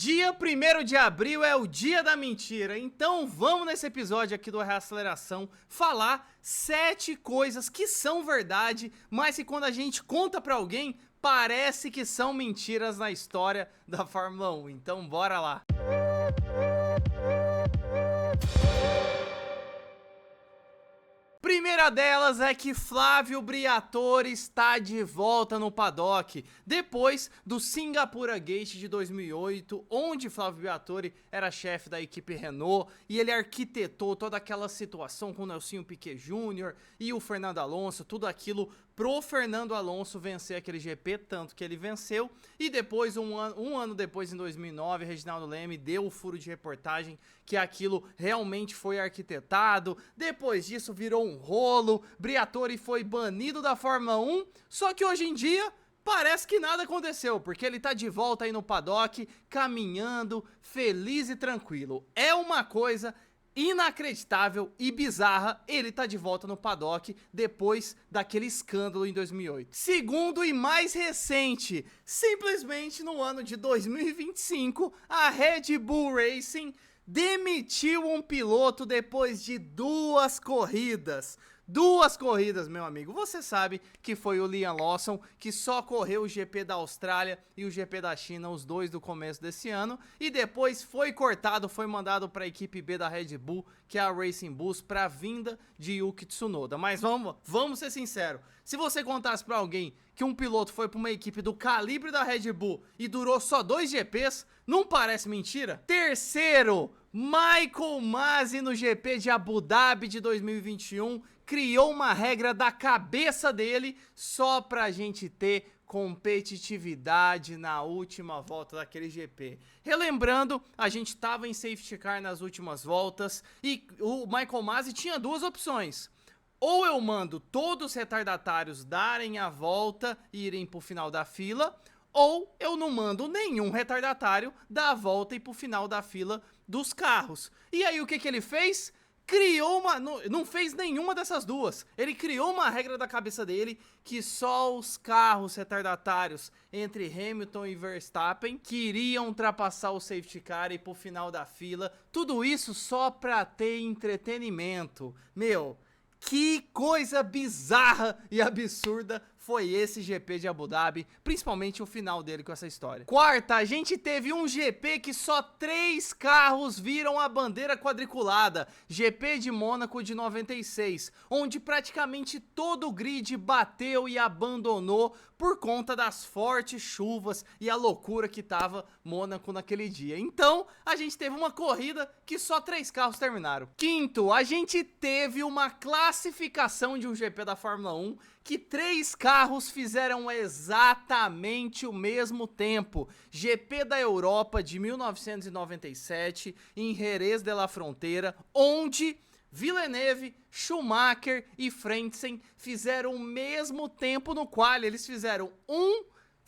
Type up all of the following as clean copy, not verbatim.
Dia 1º de abril é o dia da mentira, então vamos nesse episódio aqui do Reaceleração falar 7 coisas que são verdade, mas que quando a gente conta pra alguém, parece que são mentiras na história da Fórmula 1, então bora lá! Primeira delas é que Flávio Briatore está de volta no paddock, depois do Singapura Gate de 2008, onde Flávio Briatore era chefe da equipe Renault, e ele arquitetou toda aquela situação com o Nelsinho Piquet Jr. e o Fernando Alonso, tudo aquilo pro Fernando Alonso vencer aquele GP, tanto que ele venceu, e depois, um ano depois, em 2009, Reginaldo Leme deu o furo de reportagem que aquilo realmente foi arquitetado. Depois disso virou um rolo, Briatore foi banido da Fórmula 1, só que hoje em dia parece que nada aconteceu, porque ele tá de volta aí no paddock, caminhando, feliz e tranquilo. É uma coisa inacreditável e bizarra, ele tá de volta no paddock depois daquele escândalo em 2008. Segundo e mais recente, simplesmente no ano de 2025, a Red Bull Racing demitiu um piloto depois de 2 corridas. 2 corridas, meu amigo. Você sabe que foi o Liam Lawson, que só correu o GP da Austrália e o GP da China, os dois do começo desse ano, e depois foi cortado, foi mandado para a equipe B da Red Bull, que é a Racing Bulls, para a vinda de Yuki Tsunoda. Mas vamos ser sinceros, se você contasse para alguém que um piloto foi para uma equipe do calibre da Red Bull e durou só 2 GPs, não parece mentira? Terceiro, Michael Masi no GP de Abu Dhabi de 2021 criou uma regra da cabeça dele só pra gente ter competitividade na última volta daquele GP. Relembrando, a gente tava em safety car nas últimas voltas e o Michael Masi tinha 2 opções. Ou eu mando todos os retardatários darem a volta e irem pro final da fila, ou eu não mando nenhum retardatário dar a volta e ir pro final da fila dos carros. E aí o que ele fez? Criou uma... Não fez nenhuma dessas duas. Ele criou uma regra da cabeça dele que só os carros retardatários entre Hamilton e Verstappen que iriam ultrapassar o safety car e ir pro final da fila. Tudo isso só pra ter entretenimento. Meu, que coisa bizarra e absurda foi esse GP de Abu Dhabi, principalmente o final dele com essa história. Quarta, a gente teve um GP que só 3 carros viram a bandeira quadriculada, GP de Mônaco de 96, onde praticamente todo o grid bateu e abandonou por conta das fortes chuvas e a loucura que tava Mônaco naquele dia. Então, a gente teve uma corrida que só 3 carros terminaram. Quinto, a gente teve uma classificação de um GP da Fórmula 1 que 3 carros fizeram exatamente o mesmo tempo. GP da Europa de 1997 em Jerez de la Frontera, onde Villeneuve, Schumacher e Frentzen fizeram o mesmo tempo no quali. Eles fizeram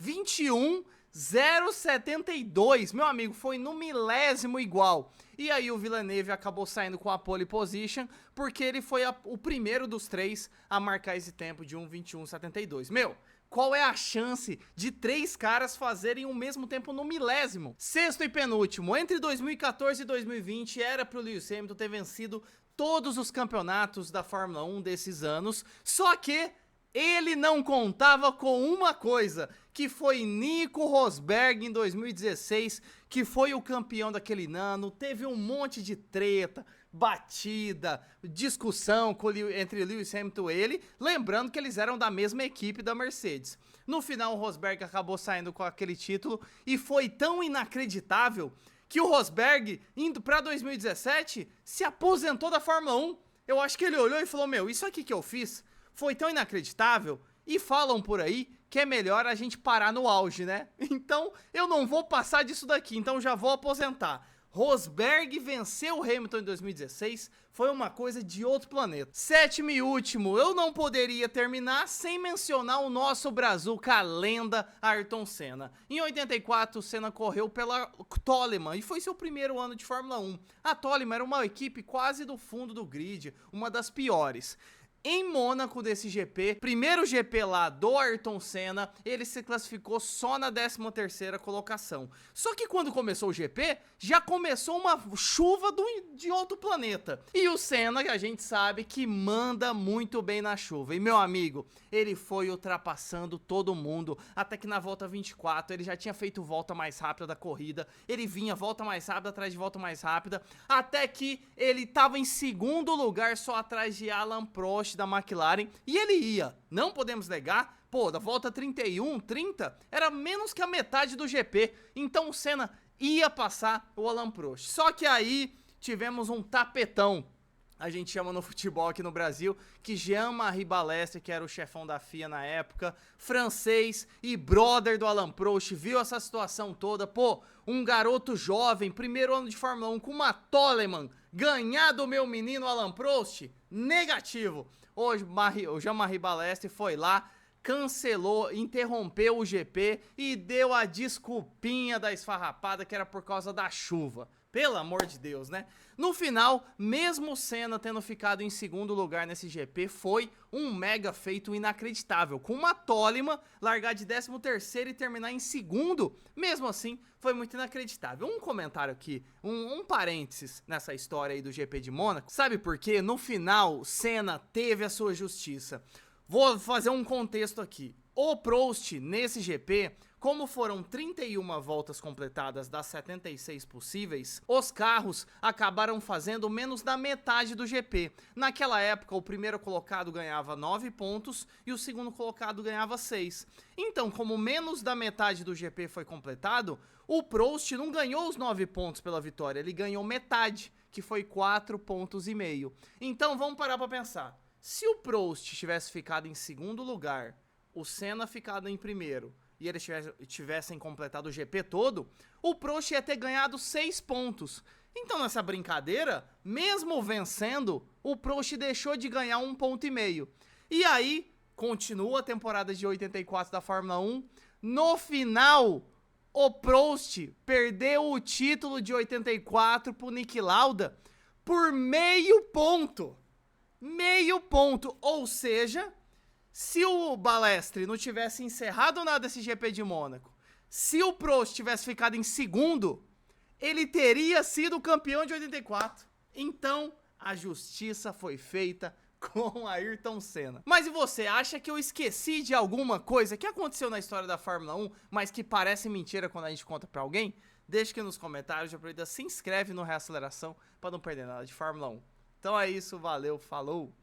1:21:072, meu amigo, foi no milésimo igual. E aí o Villeneuve acabou saindo com a pole position, porque ele foi o primeiro dos 3 a marcar esse tempo de 1:21:72. Meu, qual é a chance de 3 caras fazerem o mesmo tempo no milésimo? Sexto e penúltimo, entre 2014 e 2020 era pro Lewis Hamilton ter vencido todos os campeonatos da Fórmula 1 desses anos, só que ele não contava com uma coisa, que foi Nico Rosberg em 2016, que foi o campeão daquele ano. Teve um monte de treta, batida, discussão entre Lewis Hamilton e ele, lembrando que eles eram da mesma equipe da Mercedes. No final o Rosberg acabou saindo com aquele título e foi tão inacreditável que o Rosberg, indo pra 2017, se aposentou da Fórmula 1. Eu acho que ele olhou e falou, meu, isso aqui que eu fiz foi tão inacreditável, e falam por aí que é melhor a gente parar no auge, né? Então eu não vou passar disso daqui, então já vou aposentar. Rosberg venceu o Hamilton em 2016, foi uma coisa de outro planeta. Sétimo e último, eu não poderia terminar sem mencionar o nosso brazuca, a lenda Ayrton Senna. Em 84, o Senna correu pela Toleman e foi seu primeiro ano de Fórmula 1. A Toleman era uma equipe quase do fundo do grid, uma das piores. em Mônaco desse GP, primeiro GP lá do Ayrton Senna, ele se classificou só na 13ª colocação. Só que quando começou o GP, já começou uma chuva de outro planeta. E o Senna, a gente sabe que manda muito bem na chuva. E meu amigo, ele foi ultrapassando todo mundo, até que na volta 24 ele já tinha feito volta mais rápida da corrida, ele vinha volta mais rápida atrás de volta mais rápida, até que ele tava em segundo lugar só atrás de Alain Prost da McLaren, e ele ia, não podemos negar, pô, da volta 31, 30, era menos que a metade do GP, então o Senna ia passar o Alain Prost. Só que aí tivemos um tapetão, a gente chama no futebol aqui no Brasil, que Jean-Marie Balestre, que era o chefão da FIA na época, francês e brother do Alain Prost, viu essa situação toda, pô, um garoto jovem, primeiro ano de Fórmula 1, com uma Toleman, ganhar do meu menino Alain Prost? Negativo. Hoje o Jean-Marie Balestre foi lá, cancelou, interrompeu o GP e deu a desculpinha da esfarrapada que era por causa da chuva. Pelo amor de Deus, né? No final, mesmo o Senna tendo ficado em segundo lugar nesse GP, foi um mega feito inacreditável. Com uma tólima, largar de 13º e terminar em segundo, mesmo assim, foi muito inacreditável. Um comentário aqui, um parênteses nessa história aí do GP de Mônaco. Sabe por quê? No final, Senna teve a sua justiça. Vou fazer um contexto aqui. O Prost, nesse GP, como foram 31 voltas completadas das 76 possíveis, os carros acabaram fazendo menos da metade do GP. Naquela época, o primeiro colocado ganhava 9 pontos e o segundo colocado ganhava 6. Então, como menos da metade do GP foi completado, o Prost não ganhou os 9 pontos pela vitória, ele ganhou metade, que foi 4,5 pontos. Então, vamos parar para pensar. Se o Prost tivesse ficado em segundo lugar, o Senna ficado em primeiro e eles tivessem completado o GP todo, o Prost ia ter ganhado 6 pontos. Então nessa brincadeira, mesmo vencendo, o Prost deixou de ganhar 1,5 ponto. E aí, continua a temporada de 84 da Fórmula 1. No final, o Prost perdeu o título de 84 pro Niki Lauda por meio ponto. Meio ponto, ou seja, se o Balestre não tivesse encerrado nada esse GP de Mônaco, se o Prost tivesse ficado em segundo, ele teria sido campeão de 84. Então, a justiça foi feita com Ayrton Senna. Mas e você, acha que eu esqueci de alguma coisa que aconteceu na história da Fórmula 1, mas que parece mentira quando a gente conta pra alguém? Deixa aqui nos comentários, aproveita, se inscreve no Reaceleração para não perder nada de Fórmula 1. Então é isso, valeu, falou!